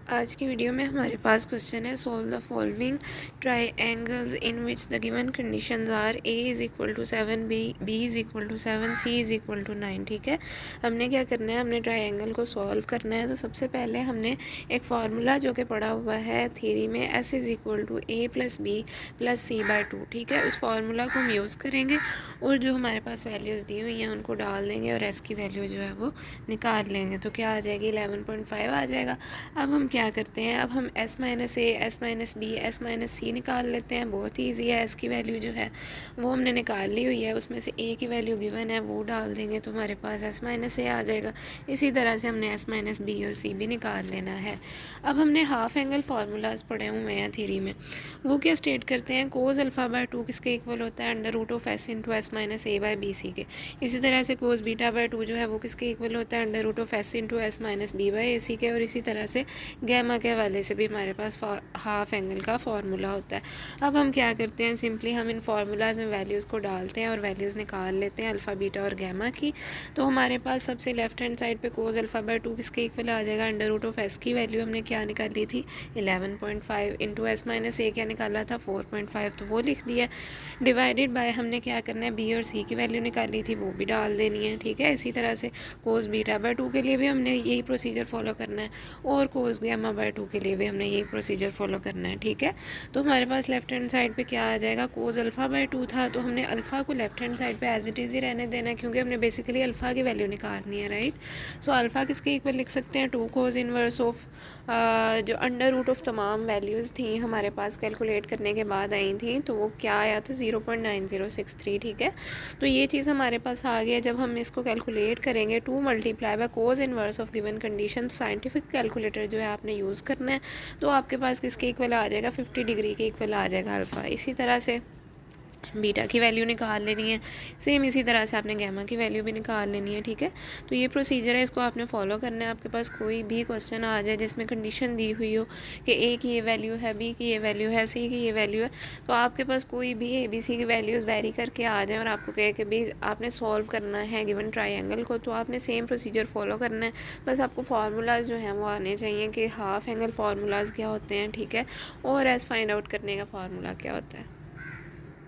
आज की वीडियो में हमारे पास क्वेश्चन है solve the following triangles in which the given conditions are a is equal to 7, b is equal to 7, c is equal to 9। ठीक है, हमने क्या करना है, हमने ट्राइएंगल को सॉल्व करना है। तो सबसे पहले हमने एक फार्मूला जो कि पढ़ा हुआ है थ्योरी में, s is equal to a plus b plus c by 2। ठीक है, उस फार्मूला को हम यूज़ करेंगे और जो हमारे पास वैल्यूज़ दी हुई हैं उनको डाल देंगे और s की वैल्यू जो है वो निकाल लेंगे। तो क्या आ जाएगी, 11.5 आ जाएगा। अब हम क्या करते हैं, अब हम s minus a, s minus b, s minus c निकाल लेते हैं। बहुत ही ईजी है, s की वैल्यू जो है वो हमने निकाल ली हुई है, उसमें से a की वैल्यू गिवन है वो डाल देंगे तो हमारे पास s माइनस ए आ जाएगा। इसी तरह से हमने s माइनस बी और c भी निकाल लेना है। अब हमने हाफ एंगल फार्मूलाज पढ़े हुए हैं थ्योरी में, वो क्या स्टेट करते हैं, कोस अल्फ़ा बाय 2 किसके इक्वल होता है, under root of s into s minus a by b c के। इसी तरह से कोस बीटा बाय 2 जो है वो किसके इक्वल होता है, under root of s into s minus b by a c के। और इसी तरह से गैमा के हवाले से भी हमारे पास हाफ एंगल का फार्मूला होता है। अब हम क्या करते हैं, सिंपली हम इन फार्मूलाज में वैल्यूज़ को डालते हैं और वैल्यूज़ निकाल लेते हैं अल्फ़ा बीटा और गैमा की। तो हमारे पास सबसे लेफ्ट हैंड साइड पे कोस अल्फ़ा बाय 2 किसके इक्वल आ जाएगा, अंडर रूट ऑफ एस की वैल्यू हमने क्या निकाली थी 11.5 इंटू एस माइनस ए क्या निकाला था 4.5, तो वो लिख दिया। डिवाइडेड बाय हमने क्या करना है, बी और सी की वैल्यू निकाली थी वो भी डाल देनी है। ठीक है, इसी तरह से कोस बीटा बाय 2 के लिए भी हमने यही प्रोसीजर फॉलो करना है और कोस गैमा बाय 2 के लिए भी हमने यही प्रोसीजर फॉलो करना है। ठीक है, तो हमारे पास लेफ्ट हैंड साइड पे क्या आ जाएगा, कोस अल्फ़ा बाय 2 था तो हमने अल्फ़ा को लेफ्ट हैंड साइड पे एज इट इज़ ही रहने देना है क्योंकि हमने बेसिकली अल्फ़ा की वैल्यू निकालनी है, राइट। सो अल्फ़ा किसके इक्वल लिख सकते हैं, 2 कोस इनवर्स ऑफ जो अंडर रूट ऑफ तमाम वैल्यूज़ थी हमारे पास कैलकुलेट करने के बाद आई थी, तो वो क्या आया था 0.9063। ठीक है, तो ये चीज़ हमारे पास आ गया। जब हम इसको कैलकुलेट करेंगे 2 multiply by cos inverse of given condition, scientific calculator जो है आपने यूज़ करना है, तो आपके पास किसके इक्वल आ जाएगा, 50 डिग्री के इक्वल आ जाएगा अल्फ़ा। इसी तरह से बीटा की वैल्यू निकाल लेनी है, सेम इसी तरह से आपने गैमा की वैल्यू भी निकाल लेनी है। ठीक है, तो ये प्रोसीजर है, इसको आपने फॉलो करना है। आपके पास कोई भी क्वेश्चन आ जाए जिसमें कंडीशन दी हुई हो कि ए की ये वैल्यू है, बी की ये वैल्यू है, सी की ये वैल्यू है, तो आपके पास कोई भी ए बी सी की वैल्यूज़ वेरी करके आ जाए और आपको कहे कि भाई आपने सॉल्व करना है गिवन ट्राइएंगल को, तो आपने सेम प्रोसीजर फॉलो करना है। बस आपको फार्मूलाज जो हैं वो आने चाहिए कि हाफ एंगल फार्मूलाज क्या होते हैं, ठीक है, और एस फाइंड आउट करने का फार्मूला क्या होता है।